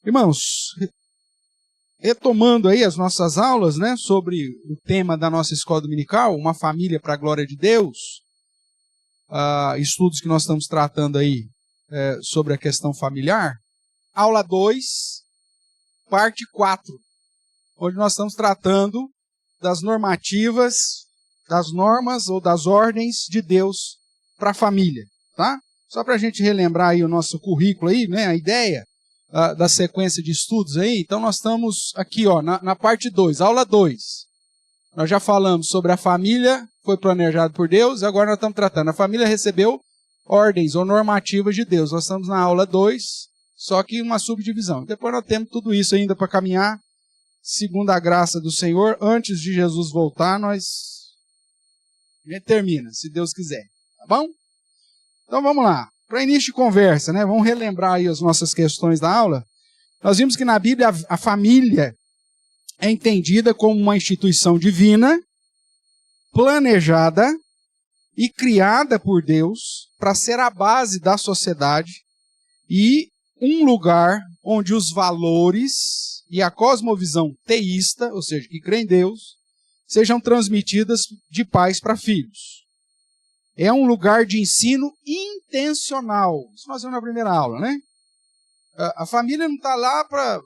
Irmãos, retomando aí as nossas aulas, né, sobre o tema da nossa escola dominical, uma família para a glória de Deus, estudos que nós estamos tratando aí sobre a questão familiar, aula 2, parte 4, onde nós estamos tratando das normativas, das normas ou das ordens de Deus para a família, tá? Só para a gente relembrar aí o nosso currículo aí, né, a ideia da sequência de estudos aí. Então nós estamos aqui, ó, na parte 2, aula 2. Nós já falamos sobre a família, foi planejado por Deus, e agora nós estamos tratando. A família recebeu ordens ou normativas de Deus. Nós estamos na aula 2, só que uma subdivisão. Depois nós temos tudo isso ainda para caminhar, segundo a graça do Senhor. Antes de Jesus voltar, a gente termina, se Deus quiser. Tá bom? Então vamos lá. Para início de conversa, né? Vamos relembrar aí as nossas questões da aula. Nós vimos que na Bíblia a família é entendida como uma instituição divina, planejada e criada por Deus para ser a base da sociedade e um lugar onde os valores e a cosmovisão teísta, ou seja, que crê em Deus, sejam transmitidas de pais para filhos. É um lugar de ensino intencional. Isso nós vimos na primeira aula, né? A família não está lá para...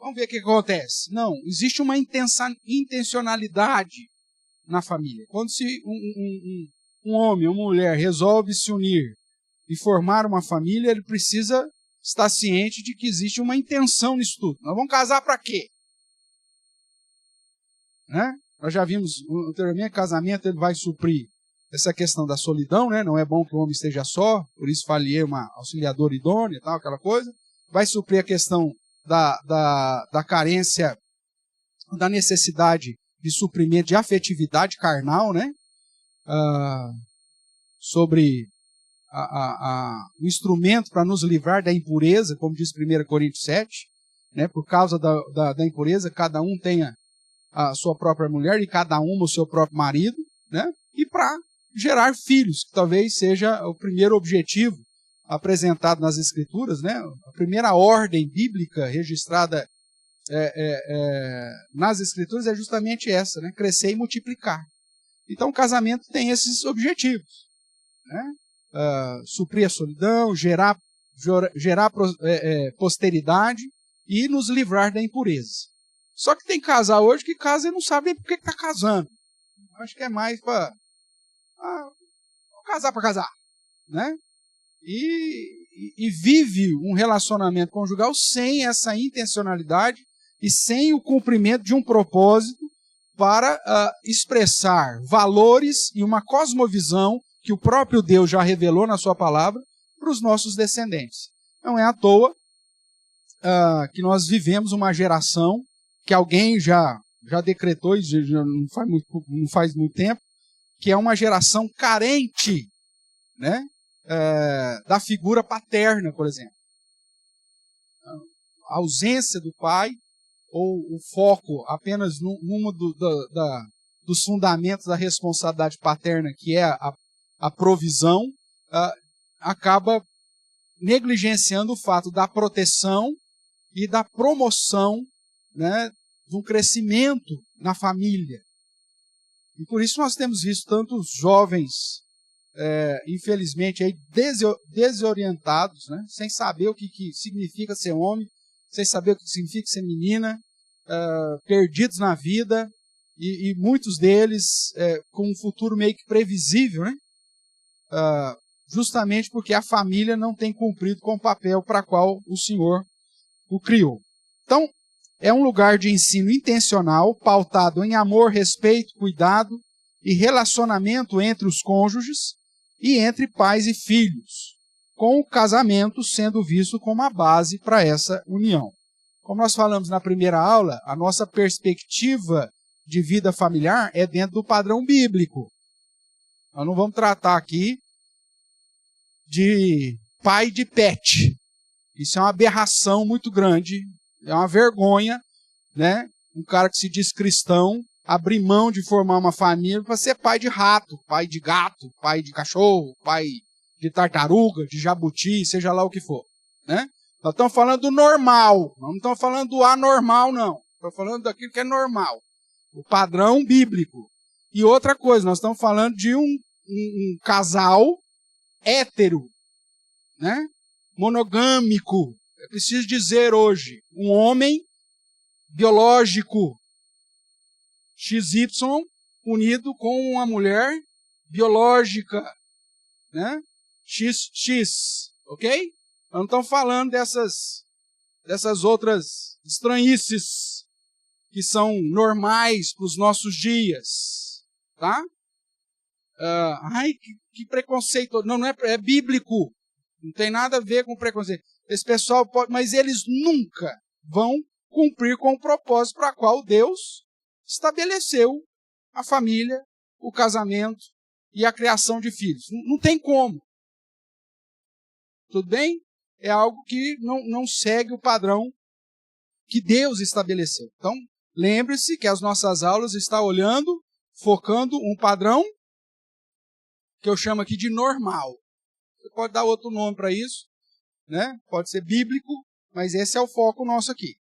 Vamos ver o que acontece. Não, existe uma intencionalidade na família. Quando um homem ou mulher resolve se unir e formar uma família, ele precisa estar ciente de que existe uma intenção nisso tudo. Nós vamos casar para quê? Né? Nós já vimos anteriormente, casamento ele vai suprir essa questão da solidão, né? Não é bom que o homem esteja só, por isso falei uma auxiliadora idônea e tal, aquela coisa. Vai suprir a questão da carência, da necessidade de suprimento de afetividade carnal, né? Sobre o instrumento para nos livrar da impureza, como diz 1 Coríntios 7, né? Por causa da impureza, cada um tenha a sua própria mulher e cada uma o seu próprio marido, né? E para gerar filhos, que talvez seja o primeiro objetivo apresentado nas Escrituras, né? A primeira ordem bíblica registrada nas Escrituras é justamente essa, né? Crescer e multiplicar. Então o casamento tem esses objetivos, né? Suprir a solidão, gerar posteridade e nos livrar da impureza. Só que tem casal hoje que casa e não sabe nem por que está casando. Acho que é mais para casar para casar, né? E vive um relacionamento conjugal sem essa intencionalidade e sem o cumprimento de um propósito para expressar valores e uma cosmovisão que o próprio Deus já revelou na sua palavra para os nossos descendentes. Não é à toa que nós vivemos uma geração que alguém já decretou, e já não faz muito tempo, que é uma geração carente, né, da figura paterna, por exemplo. A ausência do pai, ou o foco apenas num dos fundamentos da responsabilidade paterna, que é a provisão, acaba negligenciando o fato da proteção e da promoção, né, de um crescimento na família. E por isso nós temos visto tantos jovens, infelizmente, aí desorientados, né? Sem saber o que significa ser homem, sem saber o que significa ser menina, perdidos na vida, e muitos deles com um futuro meio que previsível, né? Justamente porque a família não tem cumprido com o papel para qual o Senhor o criou. Então, é um lugar de ensino intencional, pautado em amor, respeito, cuidado e relacionamento entre os cônjuges e entre pais e filhos, com o casamento sendo visto como a base para essa união. Como nós falamos na primeira aula, a nossa perspectiva de vida familiar é dentro do padrão bíblico. Nós não vamos tratar aqui de pai de pet. Isso é uma aberração muito grande. É uma vergonha, né? Um cara que se diz cristão abrir mão de formar uma família para ser pai de rato, pai de gato, pai de cachorro, pai de tartaruga, de jabuti, seja lá o que for, né? Nós estamos falando do normal, não estamos falando do anormal, não. Estamos falando daquilo que é normal, o padrão bíblico. E outra coisa, nós estamos falando de um casal hétero, né? Monogâmico. Eu preciso dizer hoje, um homem biológico, XY, unido com uma mulher biológica, né? XX, ok? Nós não estamos falando dessas outras estranhices que são normais para os nossos dias, tá? Ai, que preconceito. Não é bíblico. Não tem nada a ver com preconceito. Esse pessoal pode, mas eles nunca vão cumprir com o propósito para qual Deus estabeleceu a família, o casamento e a criação de filhos. Não tem como. Tudo bem? É algo que não segue o padrão que Deus estabeleceu. Então, lembre-se que as nossas aulas estão olhando, focando um padrão que eu chamo aqui de normal. Você pode dar outro nome para isso, né? Pode ser bíblico, mas esse é o foco nosso aqui.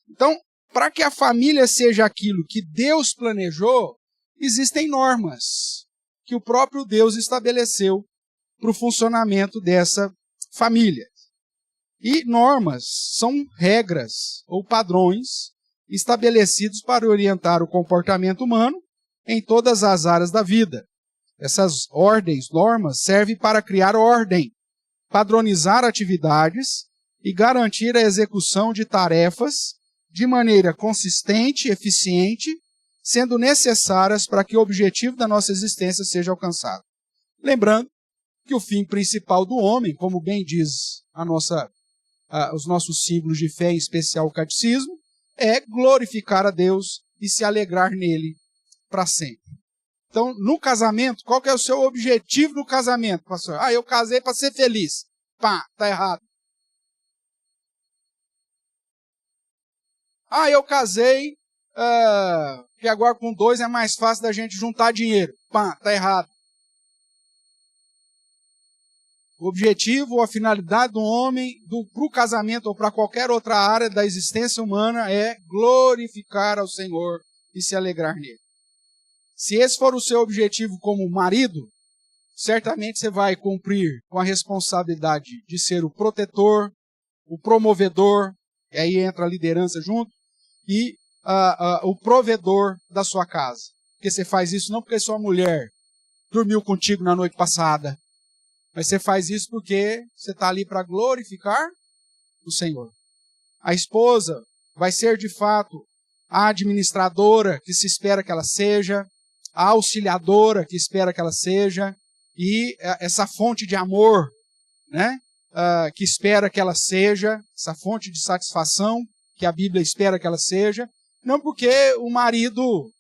Então, para que a família seja aquilo que Deus planejou, existem normas que o próprio Deus estabeleceu para o funcionamento dessa família. E normas são regras ou padrões estabelecidos para orientar o comportamento humano em todas as áreas da vida. Essas ordens, normas, servem para criar ordem, padronizar atividades e garantir a execução de tarefas de maneira consistente e eficiente, sendo necessárias para que o objetivo da nossa existência seja alcançado. Lembrando que o fim principal do homem, como bem diz os nossos símbolos de fé, em especial o catecismo, é glorificar a Deus e se alegrar nele para sempre. Então, no casamento, qual que é o seu objetivo no casamento, pastor? Eu casei para ser feliz. Pá, tá errado. Eu casei, que agora com 2 é mais fácil da gente juntar dinheiro. Pá, tá errado. O objetivo ou a finalidade do homem, para o casamento ou para qualquer outra área da existência humana, é glorificar ao Senhor e se alegrar nele. Se esse for o seu objetivo como marido, certamente você vai cumprir com a responsabilidade de ser o protetor, o promovedor, e aí entra a liderança junto, e o provedor da sua casa. Porque você faz isso não porque sua mulher dormiu contigo na noite passada, mas você faz isso porque você está ali para glorificar o Senhor. A esposa vai ser, de fato, a administradora que se espera que ela seja, a auxiliadora que espera que ela seja, e essa fonte de amor, né, que espera que ela seja, essa fonte de satisfação que a Bíblia espera que ela seja, não porque o marido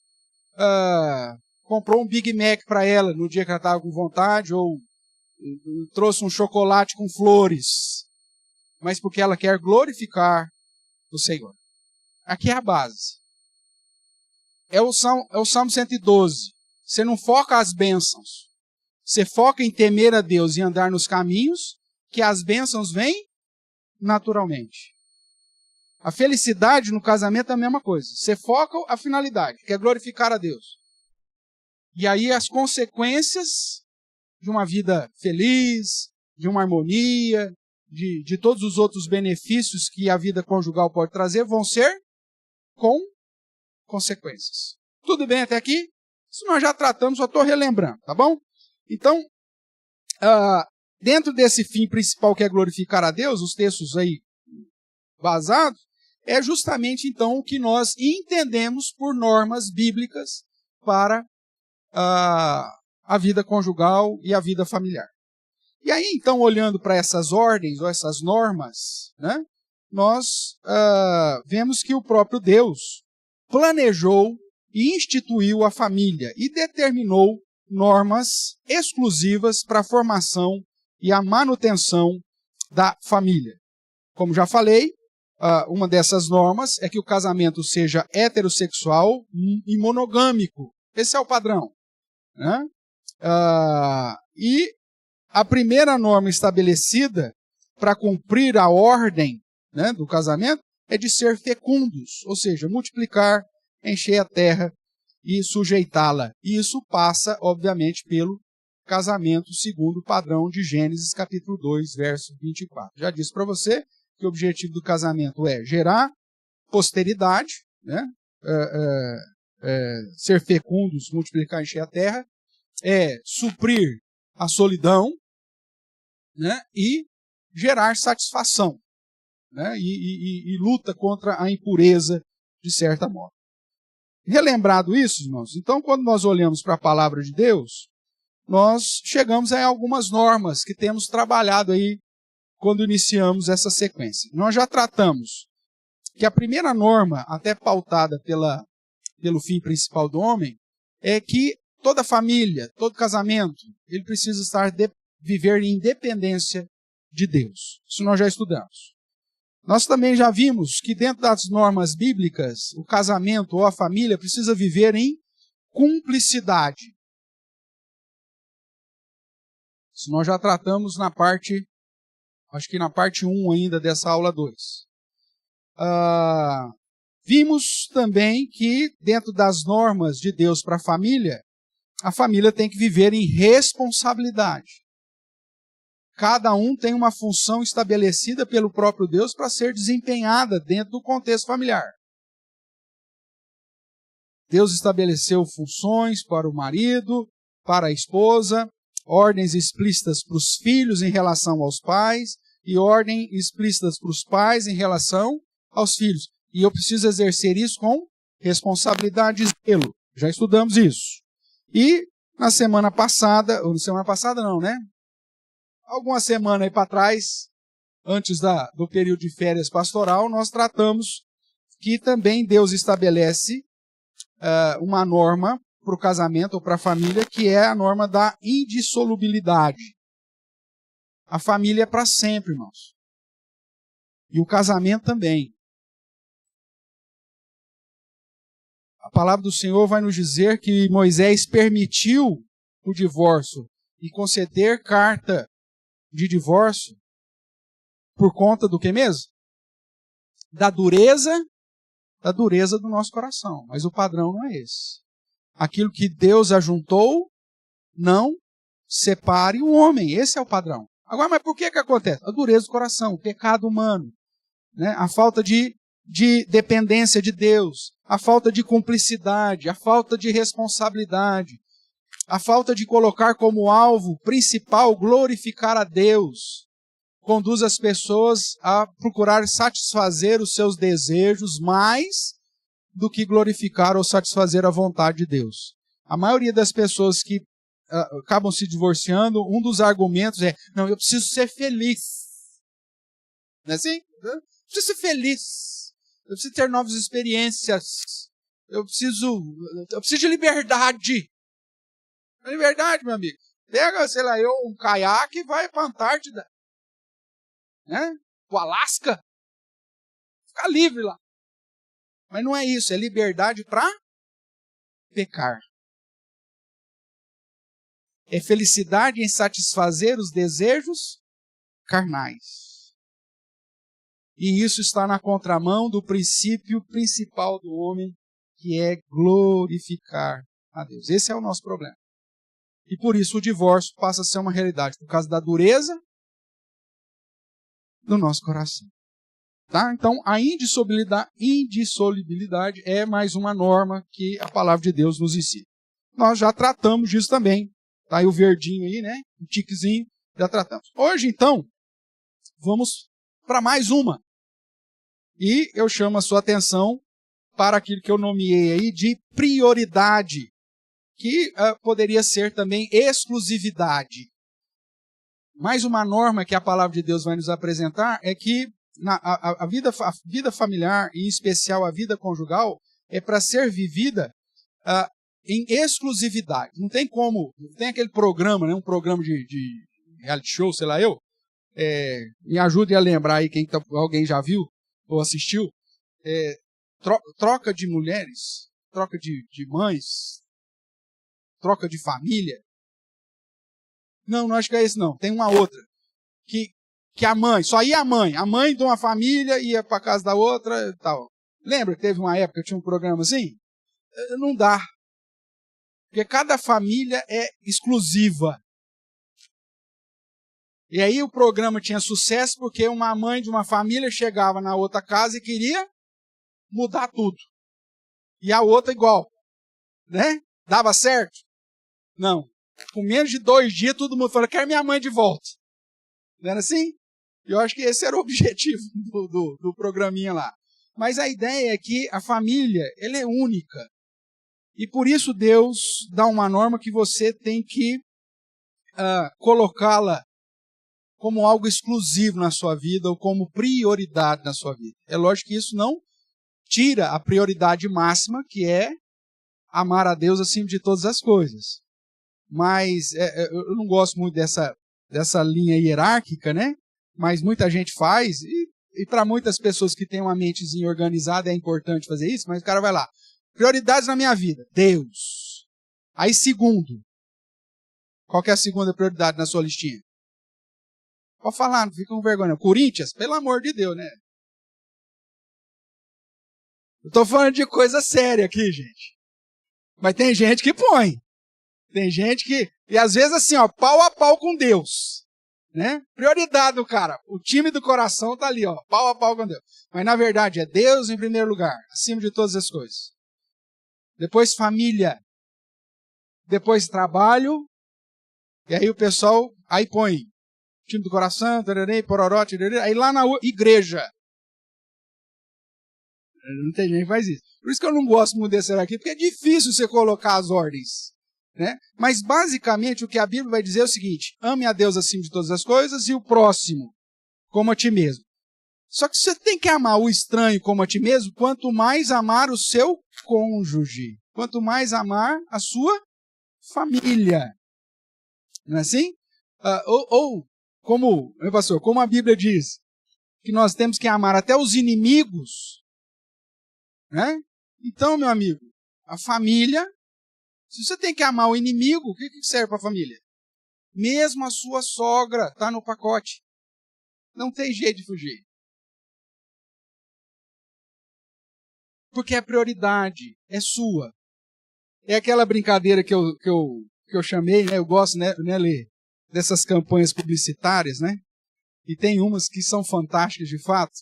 comprou um Big Mac para ela no dia que ela estava com vontade, ou trouxe um chocolate com flores, mas porque ela quer glorificar o Senhor. Aqui é a base. É o Salmo 112. Você não foca as bênçãos. Você foca em temer a Deus e andar nos caminhos, que as bênçãos vêm naturalmente. A felicidade no casamento é a mesma coisa. Você foca a finalidade, que é glorificar a Deus. E aí as consequências de uma vida feliz, de uma harmonia, de todos os outros benefícios que a vida conjugal pode trazer, vão ser com consequências. Tudo bem até aqui? Isso nós já tratamos, só estou relembrando, tá bom? Então, dentro desse fim principal que é glorificar a Deus, os textos aí vazados, é justamente então o que nós entendemos por normas bíblicas para a vida conjugal e a vida familiar. E aí, então, olhando para essas ordens ou essas normas, né, nós vemos que o próprio Deus planejou e instituiu a família e determinou normas exclusivas para a formação e a manutenção da família. Como já falei, uma dessas normas é que o casamento seja heterossexual e monogâmico. Esse é o padrão, né? E a primeira norma estabelecida para cumprir a ordem né, do casamento é de ser fecundos, ou seja, multiplicar, encher a terra e sujeitá-la. E isso passa, obviamente, pelo casamento segundo o padrão de Gênesis capítulo 2, verso 24. Já disse para você que o objetivo do casamento é gerar posteridade, né? Ser fecundos, multiplicar, encher a terra, suprir a solidão, né? E gerar satisfação, né? E luta contra a impureza, de certa modo. Relembrado isso, irmãos, então quando nós olhamos para a palavra de Deus, nós chegamos a algumas normas que temos trabalhado aí quando iniciamos essa sequência. Nós já tratamos que a primeira norma, até pautada pelo fim principal do homem, é que toda família, todo casamento, ele precisa viver em dependência de Deus. Isso nós já estudamos. Nós também já vimos que dentro das normas bíblicas, o casamento ou a família precisa viver em cumplicidade. Isso nós já tratamos acho que na parte 1 ainda dessa aula 2. Vimos também que dentro das normas de Deus para a família tem que viver em responsabilidade. Cada um tem uma função estabelecida pelo próprio Deus para ser desempenhada dentro do contexto familiar. Deus estabeleceu funções para o marido, para a esposa, ordens explícitas para os filhos em relação aos pais e ordens explícitas para os pais em relação aos filhos. E eu preciso exercer isso com responsabilidade e zelo. Já estudamos isso. E na semana passada, ou na semana passada não, né? Alguma semana aí para trás, antes do período de férias pastoral, nós tratamos que também Deus estabelece uma norma para o casamento ou para a família, que é a norma da indissolubilidade. A família é para sempre, irmãos. E o casamento também. A palavra do Senhor vai nos dizer que Moisés permitiu o divórcio e conceder carta de divórcio por conta do que mesmo? Da dureza do nosso coração. Mas o padrão não é esse. Aquilo que Deus ajuntou, não separe o homem. Esse é o padrão. Agora, mas por que acontece? A dureza do coração, o pecado humano, né? A falta de dependência de Deus, a falta de cumplicidade, a falta de responsabilidade, a falta de colocar como alvo principal glorificar a Deus, conduz as pessoas a procurar satisfazer os seus desejos mais do que glorificar ou satisfazer a vontade de Deus. A maioria das pessoas que acabam se divorciando, um dos argumentos é: não, eu preciso ser feliz. Não é assim? Eu preciso ser feliz. Eu preciso ter novas experiências. Eu preciso de liberdade. Liberdade, meu amigo. Pega, sei lá, um caiaque e vai para a Antártida. Né? O Alasca. Fica livre lá. Mas não é isso, é liberdade para pecar. É felicidade em satisfazer os desejos carnais. E isso está na contramão do princípio principal do homem, que é glorificar a Deus. Esse é o nosso problema. E por isso o divórcio passa a ser uma realidade, por causa da dureza do nosso coração. Tá? Então, a indissolubilidade é mais uma norma que a palavra de Deus nos ensina. Nós já tratamos disso também. Tá aí o verdinho aí, né? O tiquezinho, já tratamos. Hoje, então, vamos para mais uma. E eu chamo a sua atenção para aquilo que eu nomeei aí de prioridade, que poderia ser também exclusividade. Mais uma norma que a palavra de Deus vai nos apresentar é que a vida familiar, e em especial a vida conjugal, é para ser vivida em exclusividade. Não tem como, não tem aquele programa, né, um programa de reality show, sei lá me ajude a lembrar aí, alguém já viu ou assistiu, troca de mulheres, troca de mães, troca de família. Não acho que é esse não. Tem uma outra, que que a mãe, só ia a mãe de uma família ia para casa da outra e tal. Lembra que teve uma época que tinha um programa assim? Não dá. Porque cada família é exclusiva. E aí o programa tinha sucesso porque uma mãe de uma família chegava na outra casa e queria mudar tudo. E a outra igual. Né? Dava certo? Não. Com menos de 2 dias todo mundo falou, quero minha mãe de volta. Não era assim? Eu acho que esse era o objetivo do programinha lá. Mas a ideia é que a família, ela é única. E por isso Deus dá uma norma que você tem que colocá-la como algo exclusivo na sua vida ou como prioridade na sua vida. É lógico que isso não tira a prioridade máxima, que é amar a Deus acima de todas as coisas. Mas eu não gosto muito dessa linha hierárquica, né? Mas muita gente faz, e para muitas pessoas que têm uma mentezinha organizada é importante fazer isso, mas o cara vai lá. Prioridades na minha vida, Deus. Aí segundo, qual que é a segunda prioridade na sua listinha? Pode falar, não fica com vergonha. Corinthians, pelo amor de Deus, né? Eu estou falando de coisa séria aqui, gente. Mas tem gente que põe. Tem gente que... E às vezes assim, ó, pau a pau com Deus. Né? Prioridade do cara. O time do coração tá ali, ó, pau a pau com Deus. Mas na verdade é Deus em primeiro lugar, acima de todas as coisas. Depois família. Depois trabalho. E aí o pessoal, aí põe time do coração, tararei, pororó, tararei, aí lá na igreja. Não tem gente que faz isso. Por isso que eu não gosto muito desse aqui, porque é difícil você colocar as ordens. Né? Mas basicamente o que a Bíblia vai dizer é o seguinte: ame a Deus acima de todas as coisas e o próximo como a ti mesmo. Só que você tem que amar o estranho como a ti mesmo, quanto mais amar o seu cônjuge, quanto mais amar a sua família. Não é assim? Como, meu pastor, como a Bíblia diz, que nós temos que amar até os inimigos, né? Então, meu amigo, a família, se você tem que amar o inimigo, o que serve para a família? Mesmo a sua sogra está no pacote. Não tem jeito de fugir. Porque é prioridade, é sua. É aquela brincadeira que eu chamei, né? Eu gosto, né, Lê, dessas campanhas publicitárias, né? E tem umas que são fantásticas de fato.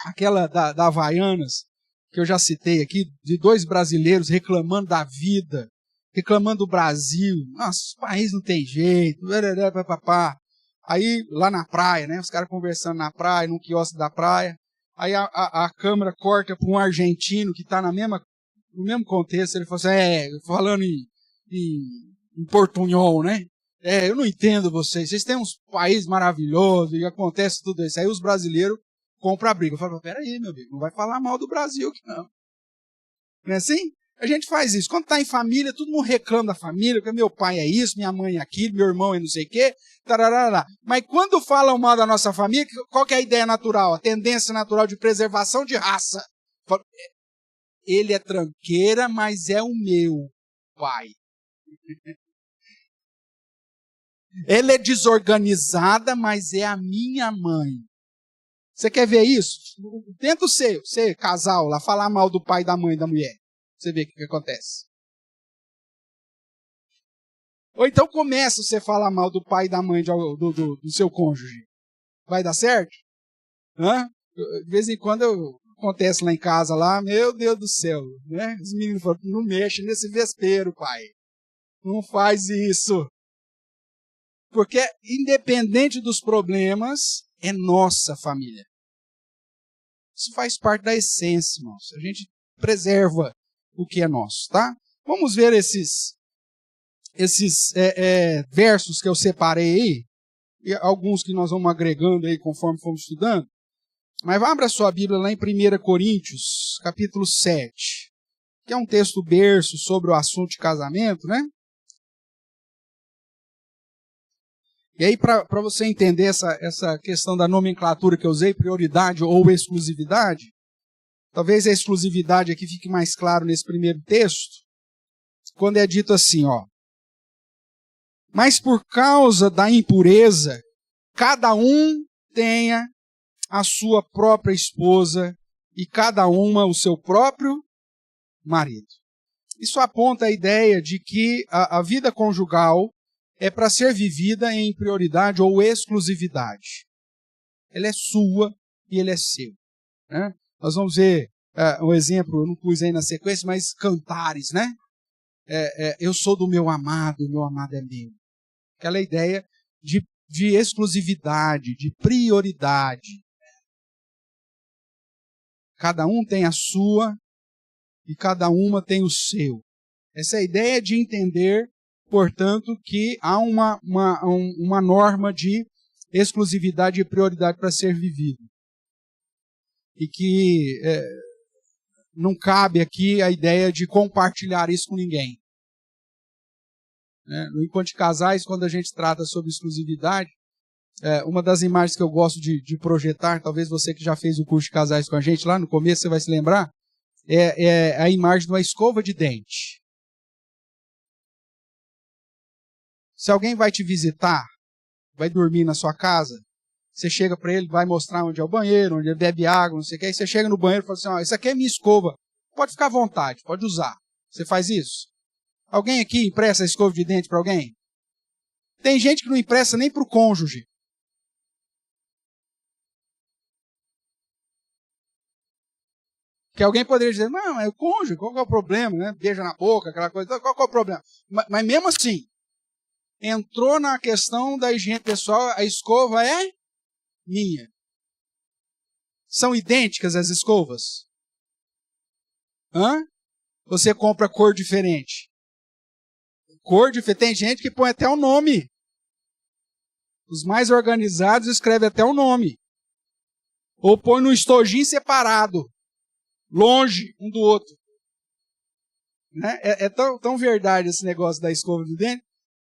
Aquela da Havaianas, que eu já citei aqui, de 2 brasileiros reclamando da vida, reclamando do Brasil. Nossa, o país não tem jeito. Aí, lá na praia, né? Os caras conversando na praia, num quiosque da praia. Aí a câmera corta para um argentino que está no mesmo contexto. Ele fala assim, falando em portunhol, né? Eu não entendo vocês têm uns países maravilhosos e acontece tudo isso. Aí os brasileiros compram a briga. Eu falo, peraí, meu amigo, não vai falar mal do Brasil aqui não. Não é assim? A gente faz isso. Quando está em família, todo mundo reclama da família, porque meu pai é isso, minha mãe é aquilo, meu irmão é não sei o quê. Tararara. Mas quando falam mal da nossa família, qual que é a ideia natural? A tendência natural de preservação de raça. Ele é tranqueira, mas é o meu pai. Ela é desorganizada, mas é a minha mãe. Você quer ver isso? Tenta você, casal, lá, falar mal do pai e da mãe da mulher. Você vê o que acontece. Ou então começa você a falar mal do pai e da mãe do seu cônjuge. Vai dar certo? Hã? De vez em quando acontece lá em casa, lá, meu Deus do céu. Né? Os meninos falam, não mexe nesse vespeiro, pai. Não faz isso. Porque independente dos problemas, é nossa família. Isso faz parte da essência, irmãos. A gente preserva o que é nosso, tá? Vamos ver esses versos que eu separei aí, e alguns que nós vamos agregando aí conforme fomos estudando. Mas abra a sua Bíblia lá em 1 Coríntios, capítulo 7, que é um texto berço sobre o assunto de casamento, né? E aí, para você entender essa questão da nomenclatura que eu usei, prioridade ou exclusividade, talvez a exclusividade aqui fique mais claro nesse primeiro texto, quando é dito assim, ó. Mas por causa da impureza cada um tenha a sua própria esposa e cada uma o seu próprio marido. Isso aponta a ideia de que a vida conjugal é para ser vivida em prioridade ou exclusividade. Ela é sua e ele é seu. Né? Nós vamos ver um exemplo, eu não pus aí na sequência, mas Cantares, né? Eu sou do meu amado e o meu amado é meu. Aquela ideia de exclusividade, de prioridade. Cada um tem a sua e cada uma tem o seu. Essa é a ideia de entender, portanto, que há uma norma de exclusividade e prioridade para ser vivido. E que não cabe aqui a ideia de compartilhar isso com ninguém. No Encontro de Casais, quando a gente trata sobre exclusividade, uma das imagens que eu gosto de projetar, talvez você que já fez o curso de casais com a gente lá no começo, você vai se lembrar, é a imagem de uma escova de dente. Se alguém vai te visitar, vai dormir na sua casa, você chega para ele, vai mostrar onde é o banheiro, onde ele bebe água, não sei o que, aí você chega no banheiro e fala assim, isso aqui é minha escova, pode ficar à vontade, pode usar. Você faz isso? Alguém aqui empresta a escova de dente para alguém? Tem gente que não empresta nem para o cônjuge. Que alguém poderia dizer, não, é o cônjuge, qual que é o problema, né? Beija na boca, aquela coisa, qual que é o problema? Mas mesmo assim, entrou na questão da higiene pessoal, a escova é minha. São idênticas as escovas? Você compra cor diferente? Cor diferente, tem gente que põe até o nome. Os mais organizados escrevem até o nome. Ou põe no estojinho separado. Longe um do outro. Né? É tão verdade esse negócio da escova de dente,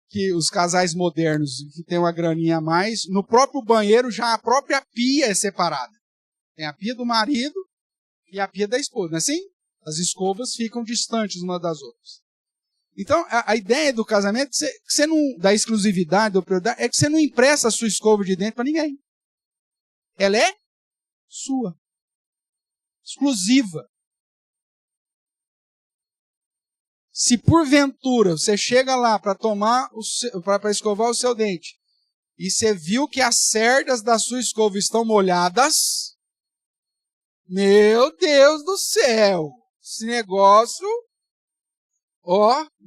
que os casais modernos que têm uma graninha a mais, no próprio banheiro já a própria pia é separada. Tem a pia do marido e a pia da esposa. Não é assim? As escovas ficam distantes umas das outras. Então, a ideia do casamento, da exclusividade, da prioridade, é que você não empresta a sua escova de dente para ninguém. Ela é sua. Exclusiva. Se porventura você chega lá para para escovar o seu dente e você viu que as cerdas da sua escova estão molhadas, meu Deus do céu, esse negócio,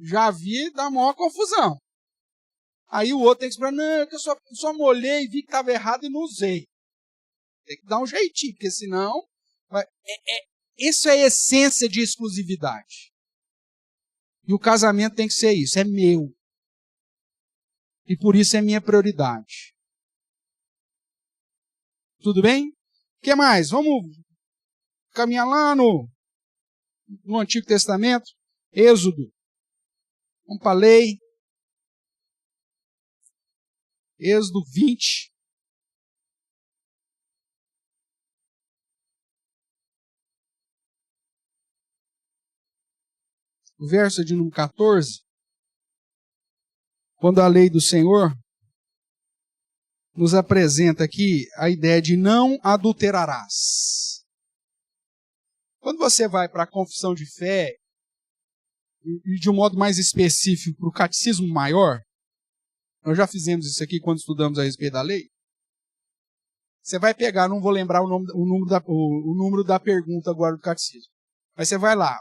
já vi da maior confusão. Aí o outro tem que explicar, não, é que eu só molhei e vi que estava errado e não usei. Tem que dar um jeitinho, porque senão... Isso é a essência de exclusividade. E o casamento tem que ser isso, é meu. E por isso é minha prioridade. Tudo bem? O que mais? Vamos caminhar lá no Antigo Testamento, Êxodo. Vamos para a lei. Êxodo 20. O verso de número 14, quando a lei do Senhor nos apresenta aqui a ideia de não adulterarás. Quando você vai para a confissão de fé, e de um modo mais específico para o catecismo maior, nós já fizemos isso aqui quando estudamos a respeito da lei, você vai pegar, não vou lembrar o número da pergunta agora do catecismo, mas você vai lá,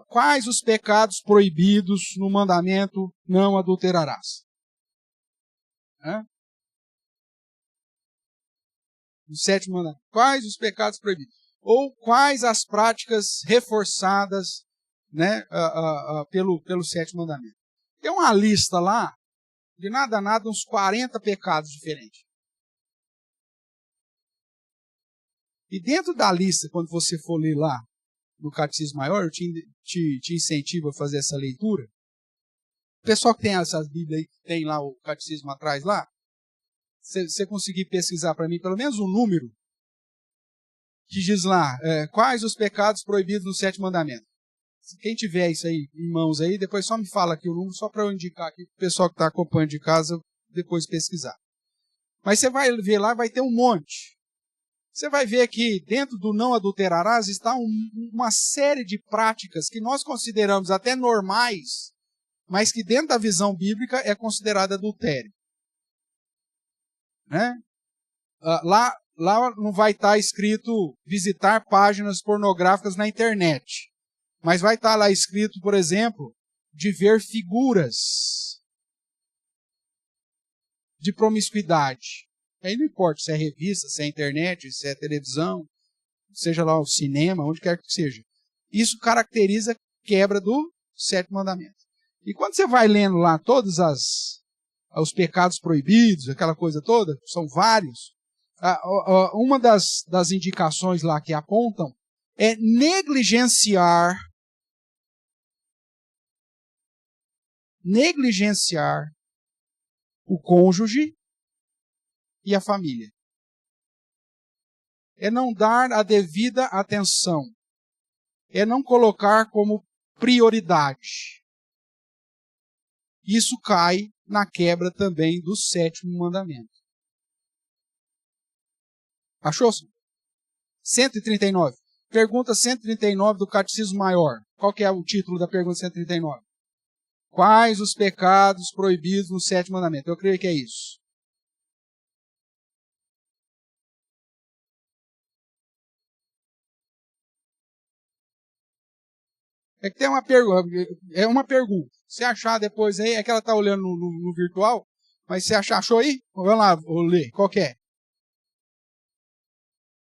quais os pecados proibidos no mandamento não adulterarás? No 7º mandamento. Quais os pecados proibidos? Ou quais as práticas reforçadas, né, pelo 7º mandamento? Tem uma lista lá, de nada a nada, uns 40 pecados diferentes. E dentro da lista, quando você for ler lá, no Catecismo Maior, eu te incentivo a fazer essa leitura. O pessoal que tem essas Bíblias aí, que tem lá o Catecismo atrás lá, você conseguir pesquisar para mim pelo menos um número que diz lá, quais os pecados proibidos no 7º mandamento. Quem tiver isso aí em mãos aí, depois só me fala aqui o número, só para eu indicar aqui para o pessoal que está acompanhando de casa depois pesquisar. Mas você vai ver lá, vai ter um monte. Você vai ver que dentro do não adulterarás está uma série de práticas que nós consideramos até normais, mas que dentro da visão bíblica é considerada adultério. Né? Lá não vai estar escrito visitar páginas pornográficas na internet, mas vai estar lá escrito, por exemplo, de ver figuras de promiscuidade. Aí não importa se é revista, se é internet, se é televisão, seja lá o cinema, onde quer que seja. Isso caracteriza quebra do 7º mandamento. E quando você vai lendo lá todos os pecados proibidos, aquela coisa toda, são vários, uma das indicações lá que apontam é negligenciar o cônjuge e a família. É não dar a devida atenção. É não colocar como prioridade. Isso cai na quebra também do 7º mandamento. Achou? 139. Pergunta 139 do Catecismo Maior. Qual que é o título da pergunta 139? Quais os pecados proibidos no 7º mandamento? Eu creio que é isso. É que tem uma pergunta. É uma pergunta. Se achar depois aí, é que ela está olhando no virtual, mas se achou aí? Vamos lá, vou ler. Qual que é?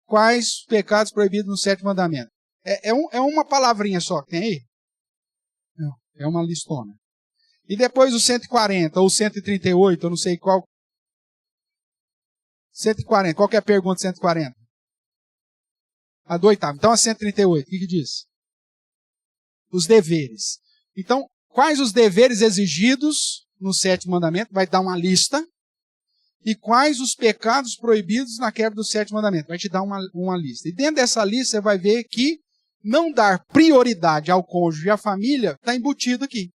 Quais os pecados proibidos no 7º mandamento? É uma palavrinha só que tem aí? Não, é uma listona. E depois o 140 ou 138, eu não sei qual. 140, qual que é a pergunta 140? A do 8º. Então a 138, o que diz? Os deveres. Então, quais os deveres exigidos no 7º mandamento? Vai dar uma lista. E quais os pecados proibidos na quebra do 7º mandamento? Vai te dar uma lista. E dentro dessa lista você vai ver que não dar prioridade ao cônjuge e à família está embutido aqui.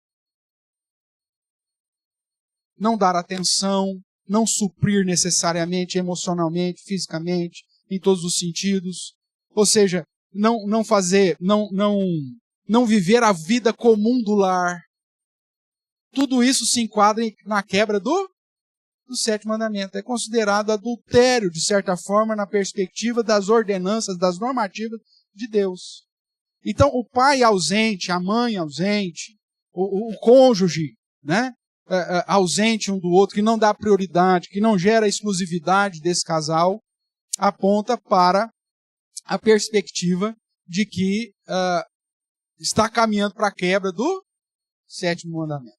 Não dar atenção, não suprir necessariamente emocionalmente, fisicamente, em todos os sentidos. Ou seja, não viver a vida comum do lar. Tudo isso se enquadra na quebra do 7º mandamento. É considerado adultério, de certa forma, na perspectiva das ordenanças, das normativas de Deus. Então, o pai ausente, a mãe ausente, o cônjuge, né, ausente um do outro, que não dá prioridade, que não gera exclusividade desse casal, aponta para a perspectiva de que está caminhando para a quebra do 7º mandamento.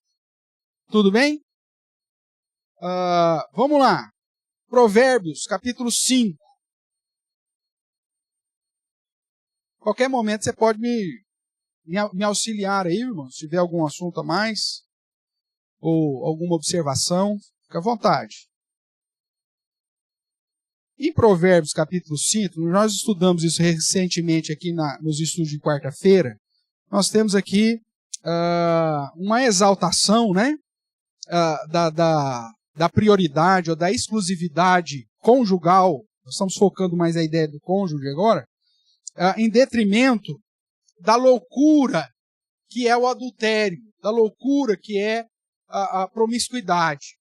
Tudo bem? Vamos lá. Provérbios, capítulo 5. Qualquer momento você pode me auxiliar aí, irmão, se tiver algum assunto a mais, ou alguma observação, fica à vontade. Em Provérbios, capítulo 5, nós estudamos isso recentemente aqui nos estudos de quarta-feira. Nós temos aqui uma exaltação, né, da prioridade ou da exclusividade conjugal. Nós estamos focando mais a ideia do cônjuge agora, em detrimento da loucura que é o adultério, da loucura que é a promiscuidade.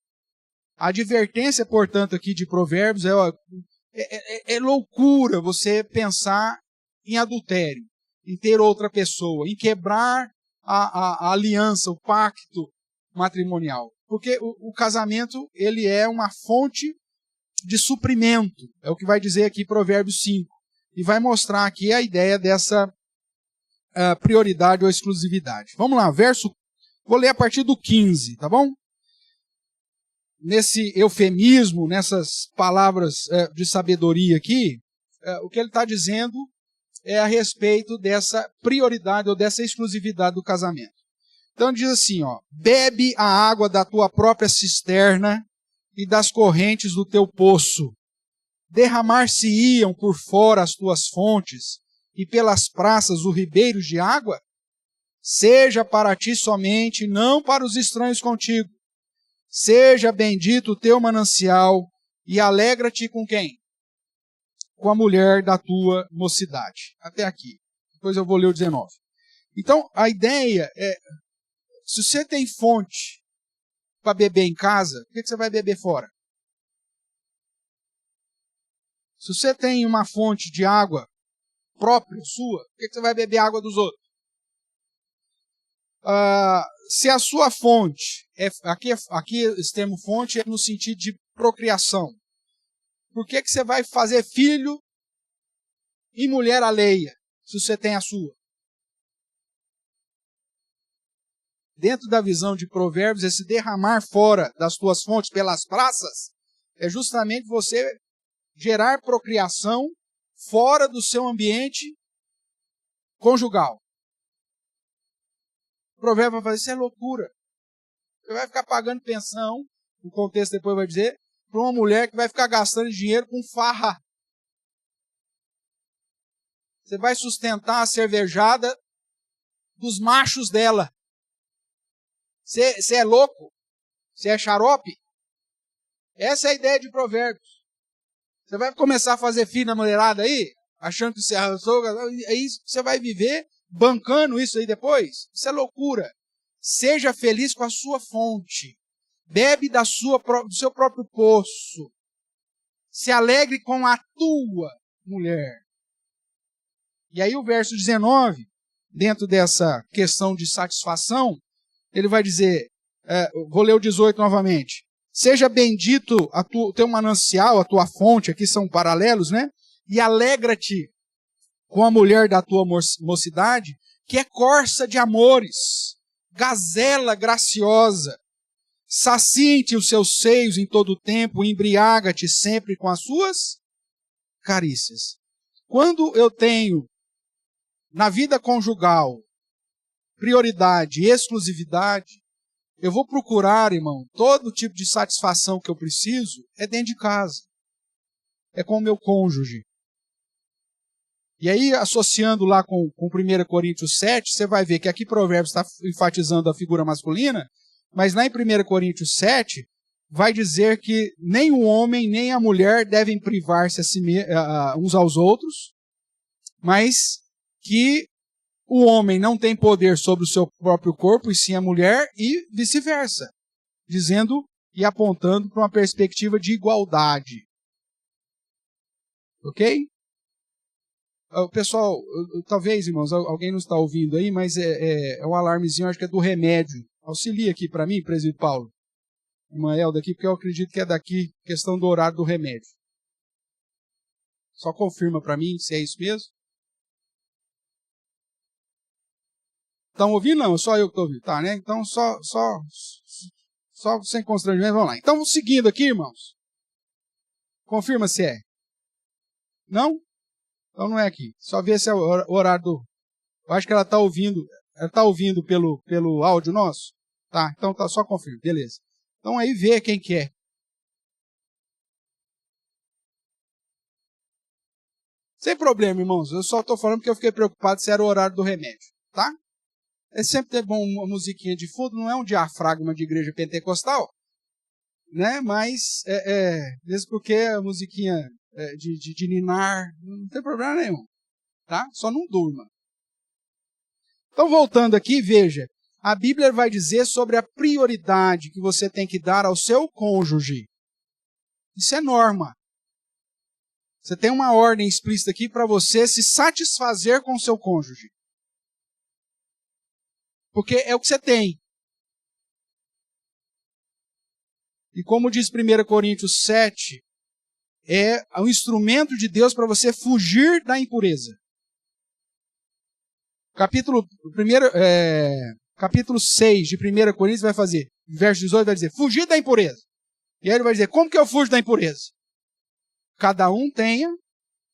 A advertência, portanto, aqui de Provérbios é loucura você pensar em adultério, em ter outra pessoa, em quebrar a aliança, o pacto matrimonial. Porque o casamento, ele é uma fonte de suprimento. É o que vai dizer aqui Provérbios 5. E vai mostrar aqui a ideia dessa prioridade ou exclusividade. Vamos lá, vou ler a partir do 15, tá bom? Nesse eufemismo, nessas palavras de sabedoria aqui, o que ele está dizendo é a respeito dessa prioridade ou dessa exclusividade do casamento. Então ele diz assim, bebe a água da tua própria cisterna e das correntes do teu poço. Derramar-se-iam por fora as tuas fontes e pelas praças os ribeiros de água? Seja para ti somente, não para os estranhos contigo. Seja bendito o teu manancial e alegra-te com quem? Com a mulher da tua mocidade. Até aqui. Depois eu vou ler o 19. Então, a ideia é, se você tem fonte para beber em casa, por que você vai beber fora? Se você tem uma fonte de água própria, sua, por que você vai beber água dos outros? Se a sua fonte, aqui esse termo fonte é no sentido de procriação. Por que você vai fazer filho em mulher alheia, se você tem a sua? Dentro da visão de Provérbios, esse derramar fora das tuas fontes pelas praças é justamente você gerar procriação fora do seu ambiente conjugal. O provérbio vai fazer, isso é loucura. Você vai ficar pagando pensão, o contexto depois vai dizer, para uma mulher que vai ficar gastando dinheiro com farra. Você vai sustentar a cervejada dos machos dela. Você é louco? Você é xarope? Essa é a ideia de Provérbios. Você vai começar a fazer filho na mulherada aí, achando que você arrasou, aí você vai viver bancando isso aí depois? Isso é loucura. Seja feliz com a sua fonte. Bebe do seu próprio poço. Se alegre com a tua mulher. E aí o verso 19, dentro dessa questão de satisfação, ele vai dizer, vou ler o 18 novamente. Seja bendito o teu manancial, a tua fonte, aqui são paralelos, né? E alegra-te com a mulher da tua mocidade, que é corça de amores, gazela graciosa. Sacie-te os seus seios em todo o tempo, embriaga-te sempre com as suas carícias. Quando eu tenho, na vida conjugal, prioridade e exclusividade, eu vou procurar, irmão, todo tipo de satisfação que eu preciso é dentro de casa. É com o meu cônjuge. E aí, associando lá com 1 Coríntios 7, você vai ver que aqui Provérbios está enfatizando a figura masculina, mas lá em 1 Coríntios 7, vai dizer que nem o homem nem a mulher devem privar-se uns aos outros, mas que o homem não tem poder sobre o seu próprio corpo, e sim a mulher, e vice-versa, dizendo e apontando para uma perspectiva de igualdade. Ok? Pessoal, talvez, irmãos, alguém não está ouvindo aí, mas é um alarmezinho, acho que é do remédio. Auxilia aqui para mim, presbítero Paulo. Irmã Elda aqui, porque eu acredito que é daqui, questão do horário do remédio. Só confirma para mim se é isso mesmo. Estão ouvindo? Não, só eu que estou ouvindo. Tá, né? Então, só sem constrangimento, vamos lá. Então, seguindo aqui, irmãos. Confirma se é. Não? Então não é aqui. Só ver se é o horário do... Eu acho que ela está ouvindo. Ela está ouvindo pelo áudio nosso? Tá, então tá, só confirma. Beleza. Então aí vê quem que é. Sem problema, irmãos. Eu só estou falando porque eu fiquei preocupado se era o horário do remédio. Tá? É sempre ter bom uma musiquinha de fundo, não é um diafragma de igreja pentecostal, né? Mas, mesmo porque a musiquinha de ninar, não tem problema nenhum, tá? Só não durma. Então, voltando aqui, veja, a Bíblia vai dizer sobre a prioridade que você tem que dar ao seu cônjuge. Isso é norma. Você tem uma ordem explícita aqui para você se satisfazer com o seu cônjuge. Porque é o que você tem. E como diz 1 Coríntios 7, é um instrumento de Deus para você fugir da impureza. Capítulo 6 de 1 Coríntios vai fazer, verso 18 vai dizer, fugir da impureza. E aí ele vai dizer, como que eu fujo da impureza? Cada um tenha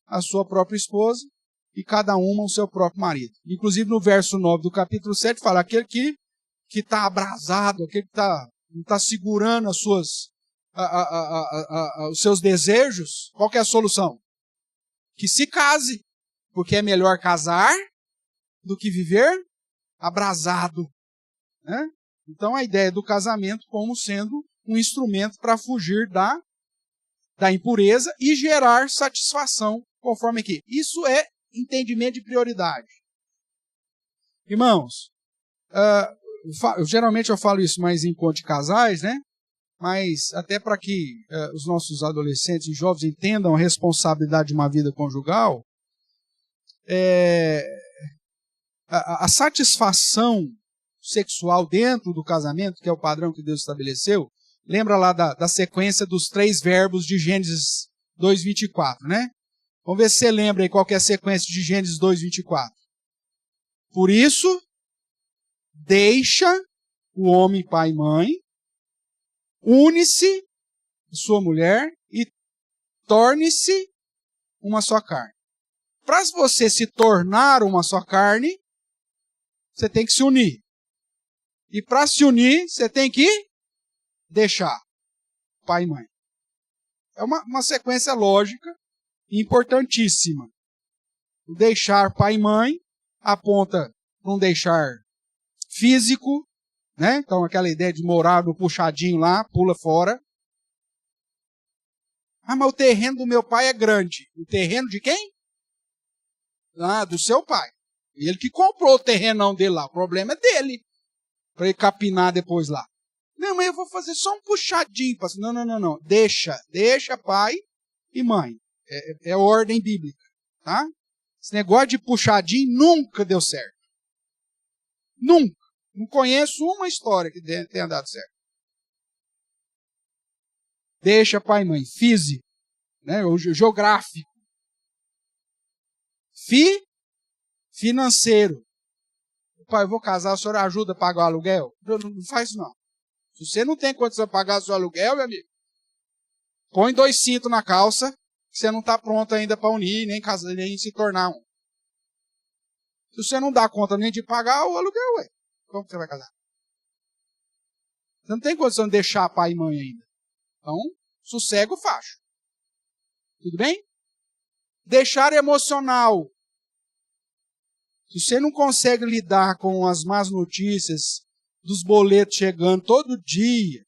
a sua própria esposa, e cada uma o seu próprio marido. Inclusive no verso 9 do capítulo 7 fala, aquele que está abrasado, aquele que não está segurando os seus desejos, qual que é a solução? Que se case, porque é melhor casar do que viver abrasado. Né? Então a ideia do casamento como sendo um instrumento para fugir da da impureza e gerar satisfação, conforme aqui. Isso é entendimento de prioridade. Irmãos, geralmente eu falo isso mais em encontro de casais, né? Mas até para que os nossos adolescentes e jovens entendam a responsabilidade de uma vida conjugal, a satisfação sexual dentro do casamento, que é o padrão que Deus estabeleceu, lembra lá da sequência dos 3 verbos de Gênesis 2:24, né? Vamos ver se você lembra aí qual que é a sequência de Gênesis 2:24. Por isso, deixa o homem pai e mãe, une-se a sua mulher e torne-se uma só carne. Para você se tornar uma só carne, você tem que se unir. E para se unir, você tem que deixar pai e mãe. É uma sequência lógica importantíssima. O deixar pai e mãe aponta para um deixar físico, né? Então aquela ideia de morar no puxadinho lá, pula fora. Ah, mas o terreno do meu pai é grande. O terreno de quem? Ah, do seu pai. Ele que comprou o terrenão dele lá. O problema é dele. Para ele capinar depois lá. Não, mas eu vou fazer só um puxadinho. Não. Deixa pai e mãe. É ordem bíblica. Tá? Esse negócio de puxadinho nunca deu certo. Nunca. Não conheço uma história que tenha dado certo. Deixa pai e mãe. Físico. Né? Ou geográfico. Financeiro. Pai, eu vou casar, o senhor ajuda a pagar o aluguel? Não faz isso não. Se você não tem condição de pagar o seu aluguel, meu amigo, põe 2 cintos na calça, que você não está pronto ainda para unir, nem casar, nem se tornar um. Se você não dá conta nem de pagar o aluguel, ué, como que você vai casar? Você não tem condição de deixar pai e mãe ainda. Então, sossega o facho. Tudo bem? Deixar emocional. Se você não consegue lidar com as más notícias dos boletos chegando todo dia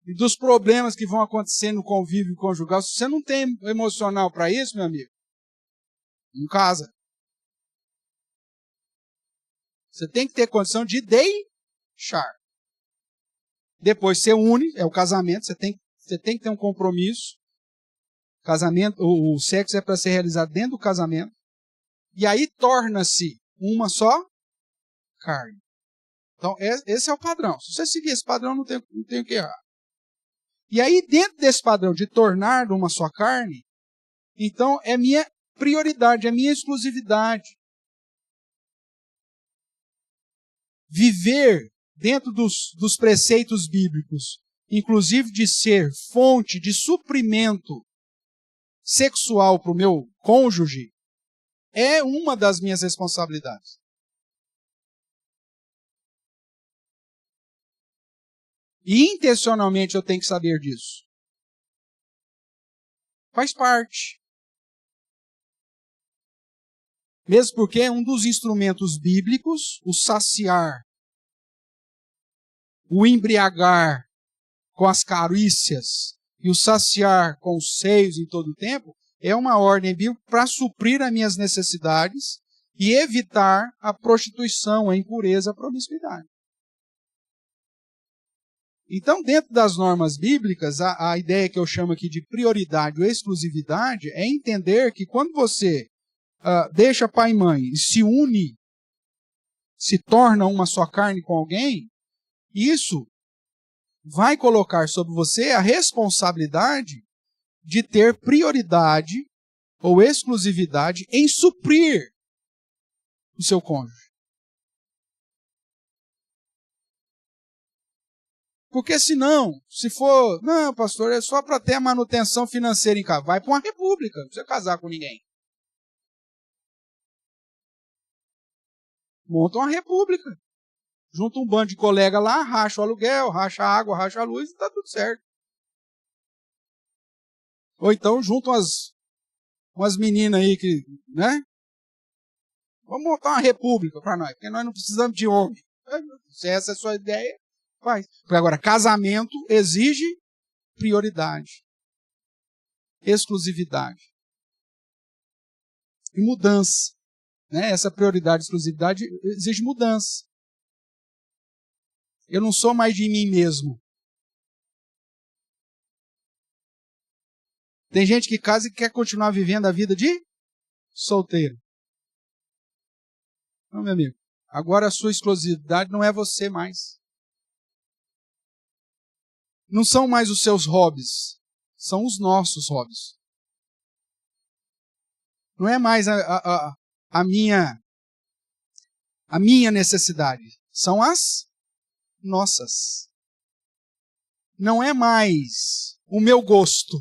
e dos problemas que vão acontecer no convívio conjugal, se você não tem emocional para isso, meu amigo, não casa. Você tem que ter condição de deixar. Depois você une, é o casamento, você tem que ter um compromisso. Casamento, o sexo é para ser realizado dentro do casamento. E aí torna-se uma só carne. Então, esse é o padrão. Se você seguir esse padrão, não tem o que errar. E aí, dentro desse padrão de tornar uma só carne, então é minha prioridade, é minha exclusividade. Viver dentro dos preceitos bíblicos, inclusive de ser fonte de suprimento sexual para o meu cônjuge, é uma das minhas responsabilidades. E intencionalmente eu tenho que saber disso. Faz parte. Mesmo porque é um dos instrumentos bíblicos, o saciar, o embriagar com as carícias e o saciar com os seios em todo o tempo, é uma ordem bíblica para suprir as minhas necessidades e evitar a prostituição, a impureza, a promiscuidade. Então, dentro das normas bíblicas, a ideia que eu chamo aqui de prioridade ou exclusividade é entender que quando você deixa pai e mãe e se une, se torna uma só carne com alguém, isso vai colocar sobre você a responsabilidade de ter prioridade ou exclusividade em suprir o seu cônjuge. Porque senão, se for, não, pastor, é só para ter a manutenção financeira em casa, vai para uma república, não precisa casar com ninguém. Monta uma república. Junta um bando de colega lá, racha o aluguel, racha a água, racha a luz e está tudo certo. Ou então juntam umas meninas aí que, né? Vamos montar uma república para nós, porque nós não precisamos de homem. Se essa é a sua ideia, faz. Porque agora, casamento exige prioridade, exclusividade e mudança. Né? Essa prioridade e exclusividade exige mudança. Eu não sou mais de mim mesmo. Tem gente que casa e quer continuar vivendo a vida de solteiro. Não, meu amigo. Agora a sua exclusividade não é você mais. Não são mais os seus hobbies. São os nossos hobbies. Não é mais a minha necessidade. São as nossas. Não é mais o meu gosto.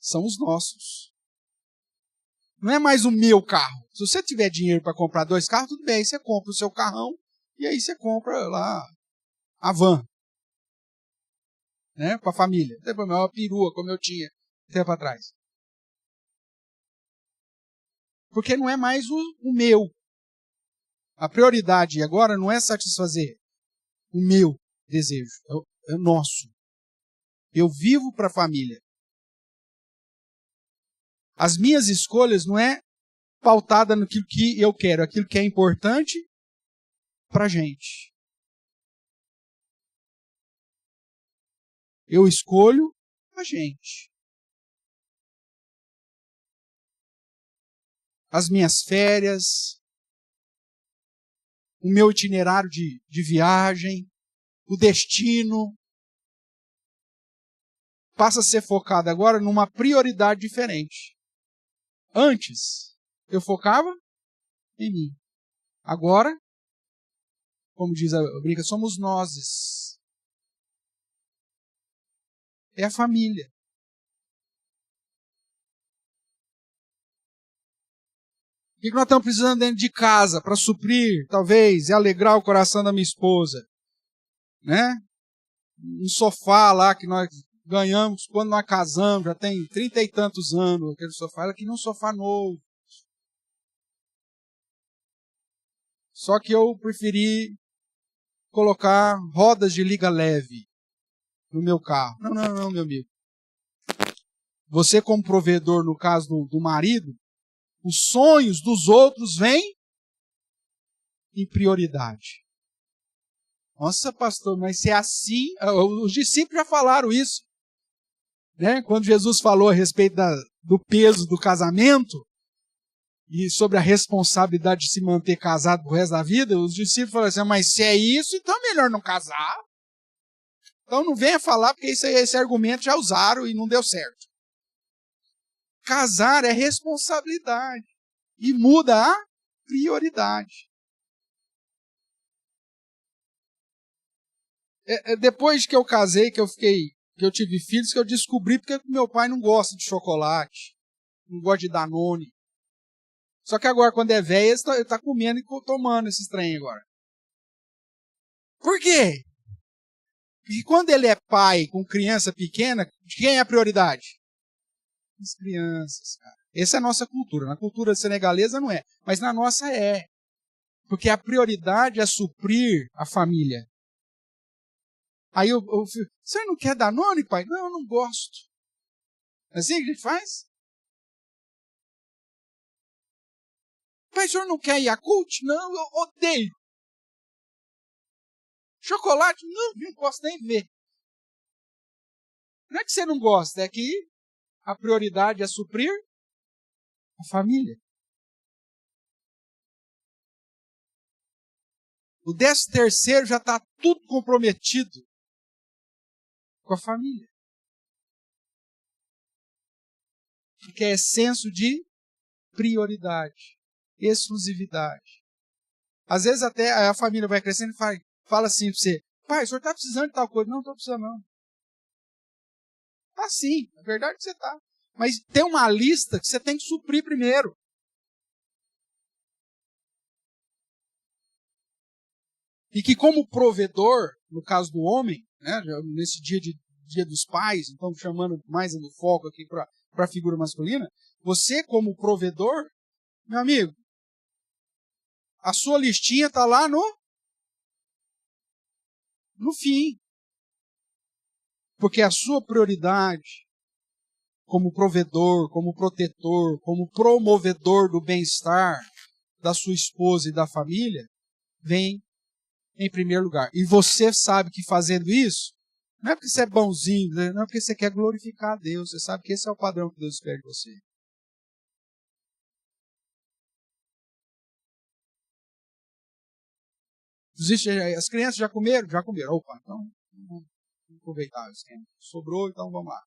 São os nossos. Não é mais o meu carro. Se você tiver dinheiro para comprar 2 carros, tudo bem. Aí você compra o seu carrão e aí você compra lá a van. Né? Com a família. Não tem problema, uma perua como eu tinha tempo atrás. Porque não é mais o meu. A prioridade agora não é satisfazer o meu desejo. É o nosso. Eu vivo para a família. As minhas escolhas não é pautada naquilo que eu quero, aquilo que é importante para a gente. Eu escolho a gente. As minhas férias, o meu itinerário de viagem, o destino, passa a ser focado agora numa prioridade diferente. Antes, eu focava em mim. Agora, como diz a brinca, somos nozes. É a família. O que nós estamos precisando dentro de casa para suprir, talvez, e alegrar o coração da minha esposa? Né? Um sofá lá que nós ganhamos quando nós casamos, já tem 30 e tantos anos, aquele sofá, ela queria um sofá novo. Só que eu preferi colocar rodas de liga leve no meu carro. Não, meu amigo. Você como provedor, no caso do marido, os sonhos dos outros vêm em prioridade. Nossa, pastor, mas se é assim, os discípulos já falaram isso. Né? Quando Jesus falou a respeito do peso do casamento e sobre a responsabilidade de se manter casado pro resto da vida, os discípulos falaram assim, mas se é isso, então é melhor não casar. Então não venha falar, porque esse argumento já usaram e não deu certo. Casar é responsabilidade e muda a prioridade. Depois que eu casei, que eu tive filhos, que eu descobri porque meu pai não gosta de chocolate, não gosta de Danone. Só que agora, quando é velho, ele está comendo e tomando esses trem agora. Por quê? Porque quando ele é pai com criança pequena, de quem é a prioridade? As crianças, cara. Essa é a nossa cultura. Na cultura senegalesa não é, mas na nossa é. Porque a prioridade é suprir a família. Aí o filho, você não quer Danone, pai? Não, eu não gosto. Assim que a gente faz? Pai, o senhor não quer Yakult? Não, eu odeio. Chocolate? Não gosto nem de ver. Não é que você não gosta, é que a prioridade é suprir a família. O 13º já está tudo comprometido com a família. Porque é senso de prioridade, exclusividade. Às vezes até a família vai crescendo e fala assim para você, pai, o senhor está precisando de tal coisa? Não estou precisando não. Tá sim, é verdade que você está. Mas tem uma lista que você tem que suprir primeiro. E que como provedor, no caso do homem, né, nesse dia dos pais, então chamando mais do foco aqui para a figura masculina, você como provedor, meu amigo, a sua listinha está lá no fim. Porque a sua prioridade, como provedor, como protetor, como promovedor do bem-estar da sua esposa e da família, vem em primeiro lugar. E você sabe que fazendo isso, não é porque você é bonzinho, não é porque você quer glorificar a Deus, você sabe que esse é o padrão que Deus espera de você. As crianças já comeram? Já comeram. Opa, então vamos aproveitar o esquema. Sobrou, então vamos lá.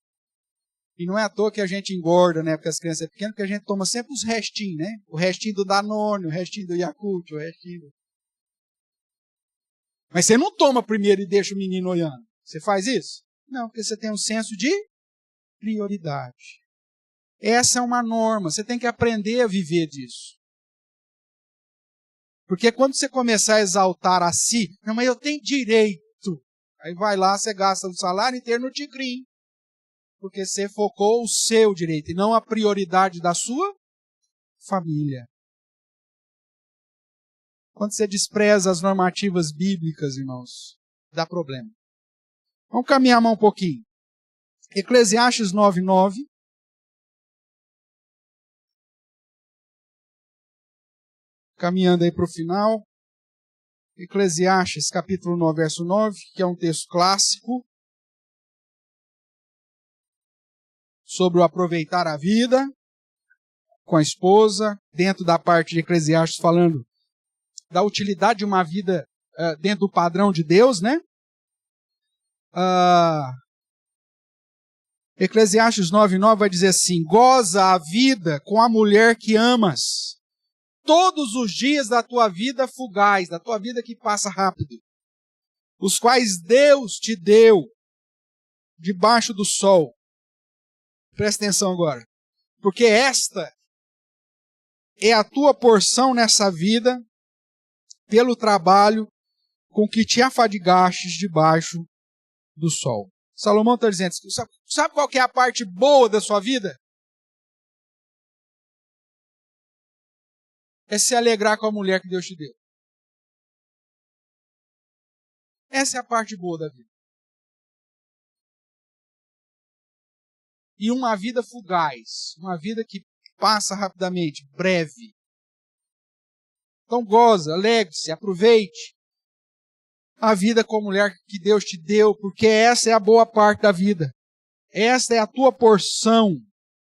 E não é à toa que a gente engorda, né? Porque as crianças são pequenas, porque a gente toma sempre os restinhos, né? O restinho do Danone, o restinho do Yakult, o restinho do... Mas você não toma primeiro e deixa o menino olhando. Você faz isso? Não, porque você tem um senso de prioridade. Essa é uma norma, você tem que aprender a viver disso. Porque quando você começar a exaltar a si, não, mas eu tenho direito. Aí vai lá, você gasta o salário inteiro no tigrinho. Porque você focou o seu direito e não a prioridade da sua família. Quando você despreza as normativas bíblicas, irmãos, dá problema. Vamos caminhar mais um pouquinho. Eclesiastes 9:9. Caminhando aí para o final. Eclesiastes capítulo 9, verso 9, que é um texto clássico sobre o aproveitar a vida com a esposa, dentro da parte de Eclesiastes falando da utilidade de uma vida dentro do padrão de Deus, né? Eclesiastes 9:9 vai dizer assim: goza a vida com a mulher que amas, todos os dias da tua vida fugaz, da tua vida que passa rápido, os quais Deus te deu debaixo do sol. Presta atenção agora. Porque esta é a tua porção nessa vida, pelo trabalho com que te afadigastes debaixo do sol. Salomão está dizendo, sabe qual que é a parte boa da sua vida? É se alegrar com a mulher que Deus te deu. Essa é a parte boa da vida. E uma vida fugaz, uma vida que passa rapidamente, breve. Então goza, alegre-se, aproveite a vida com a mulher que Deus te deu, porque essa é a boa parte da vida. Essa é a tua porção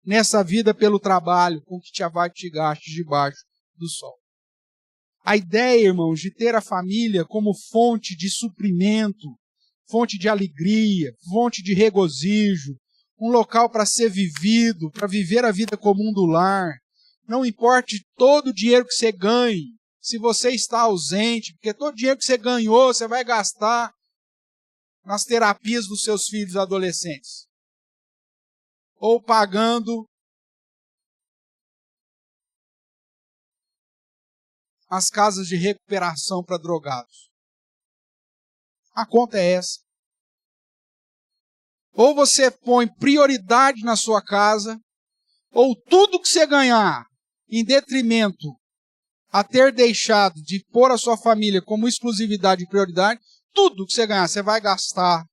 nessa vida pelo trabalho com que te afadigastes debaixo do sol. A ideia, irmãos, de ter a família como fonte de suprimento, fonte de alegria, fonte de regozijo, um local para ser vivido, para viver a vida comum do lar. Não importe todo o dinheiro que você ganhe, se você está ausente, porque todo o dinheiro que você ganhou, você vai gastar nas terapias dos seus filhos adolescentes. Ou pagando as casas de recuperação para drogados. A conta é essa. Ou você põe prioridade na sua casa, ou tudo que você ganhar em detrimento a ter deixado de pôr a sua família como exclusividade e prioridade, tudo que você ganhar, você vai gastar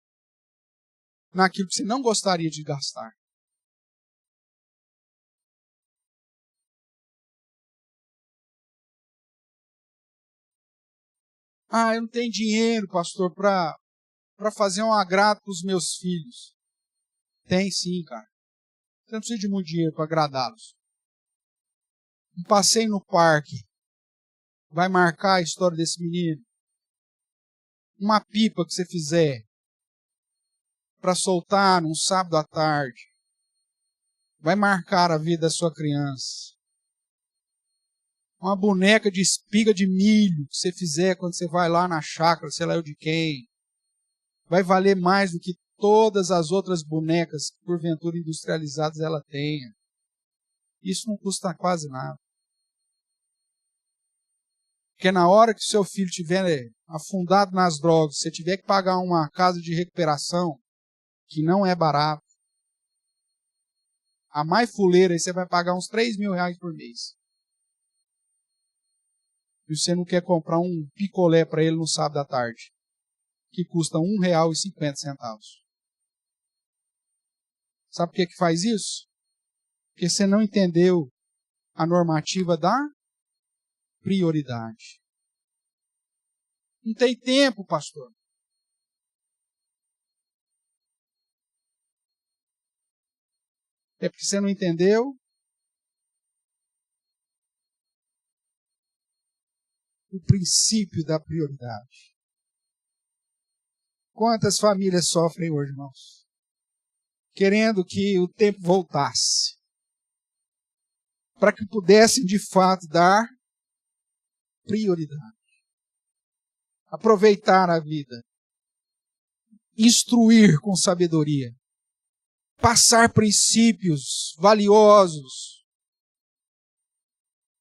naquilo que você não gostaria de gastar. Ah, eu não tenho dinheiro, pastor, para fazer um agrado para os meus filhos. Tem sim, cara. Você não precisa de muito dinheiro para agradá-los. Um passeio no parque vai marcar a história desse menino. Uma pipa que você fizer para soltar num sábado à tarde vai marcar a vida da sua criança. Uma boneca de espiga de milho que você fizer quando você vai lá na chácara, sei lá eu de quem, vai valer mais do que todas as outras bonecas que porventura industrializadas ela tenha. Isso não custa quase nada. Porque na hora que o seu filho estiver afundado nas drogas, você tiver que pagar uma casa de recuperação, que não é barato, a mais fuleira aí você vai pagar uns 3 mil reais por mês. E você não quer comprar um picolé para ele no sábado à tarde, que custa R$ 1,50. Sabe por que faz isso? Porque você não entendeu a normativa da prioridade. Não tem tempo, pastor. É porque você não entendeu o princípio da prioridade. Quantas famílias sofrem hoje, irmãos? Querendo que o tempo voltasse, para que pudessem, de fato, dar prioridade. Aproveitar a vida. Instruir com sabedoria. Passar princípios valiosos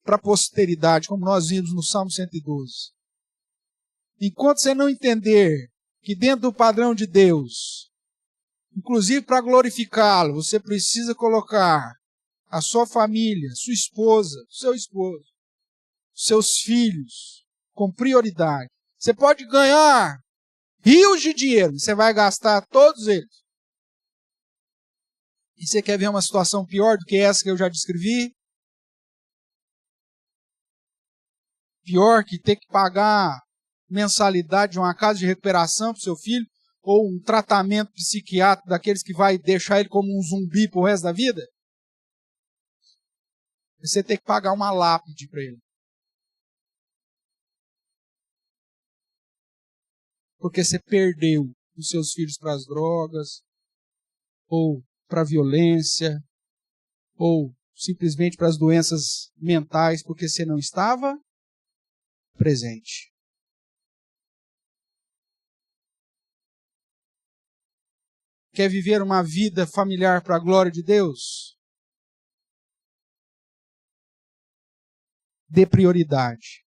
para a posteridade, como nós vimos no Salmo 112. Enquanto você não entender que dentro do padrão de Deus, inclusive para glorificá-lo, você precisa colocar a sua família, sua esposa, seu esposo, seus filhos com prioridade. Você pode ganhar rios de dinheiro, você vai gastar todos eles. E você quer ver uma situação pior do que essa que eu já descrevi? Pior que ter que pagar mensalidade de uma casa de recuperação para o seu filho, ou um tratamento psiquiátrico daqueles que vai deixar ele como um zumbi pro resto da vida? Você tem que pagar uma lápide para ele. Porque você perdeu os seus filhos para as drogas, ou para a violência, ou simplesmente para as doenças mentais, porque você não estava presente. Quer viver uma vida familiar para a glória de Deus? Dê prioridade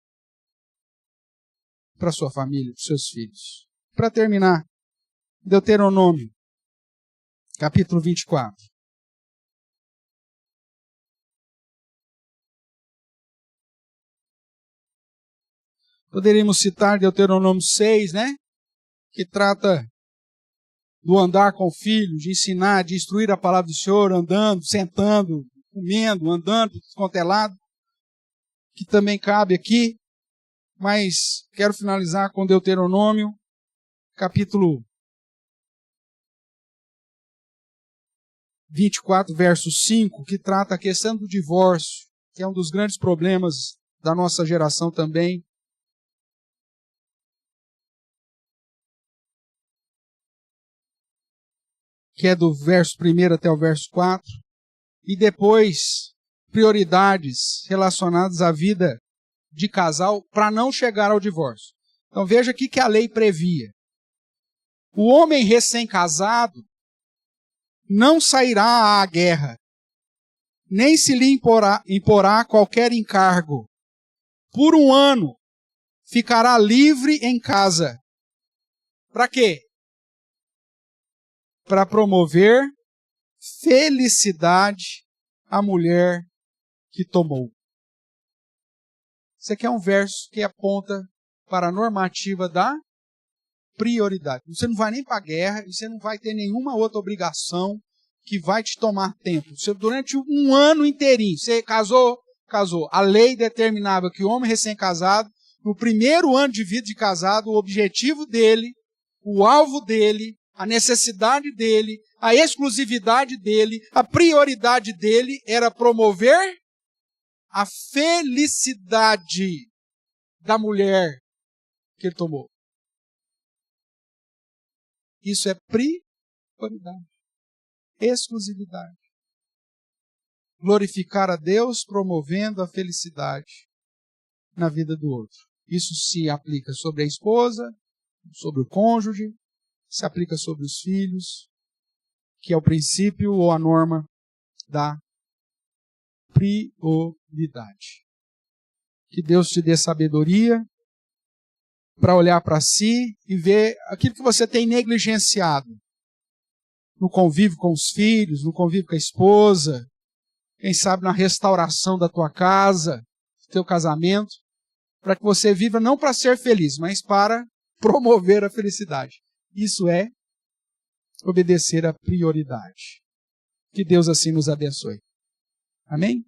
para a sua família, para os seus filhos. Para terminar, Deuteronômio, capítulo 24. Poderíamos citar Deuteronômio 6, né? Que trata do andar com o filho, de ensinar, de instruir a palavra do Senhor, andando, sentando, comendo, andando, descontelado, que também cabe aqui. Mas quero finalizar com Deuteronômio, capítulo 24, verso 5, que trata a questão do divórcio, que é um dos grandes problemas da nossa geração também. Que é do verso 1 até o verso 4. E depois, prioridades relacionadas à vida de casal para não chegar ao divórcio. Então veja aqui que a lei previa. O homem recém-casado não sairá à guerra, nem se lhe imporá qualquer encargo. Por um ano, ficará livre em casa. Para quê? Para promover felicidade à mulher que tomou. Isso aqui é um verso que aponta para a normativa da prioridade. Você não vai nem para a guerra e você não vai ter nenhuma outra obrigação que vai te tomar tempo. Você, durante um ano inteirinho, você casou. A lei determinava que o homem recém-casado, no primeiro ano de vida de casado, o objetivo dele, o alvo dele, a necessidade dele, a exclusividade dele, a prioridade dele era promover a felicidade da mulher que ele tomou. Isso é prioridade, exclusividade. Glorificar a Deus promovendo a felicidade na vida do outro. Isso se aplica sobre a esposa, sobre o cônjuge, se aplica sobre os filhos, que é o princípio ou a norma da prioridade. Que Deus te dê sabedoria para olhar para si e ver aquilo que você tem negligenciado no convívio com os filhos, no convívio com a esposa, quem sabe na restauração da tua casa, do teu casamento, para que você viva não para ser feliz, mas para promover a felicidade. Isso é obedecer à prioridade. Que Deus assim nos abençoe. Amém?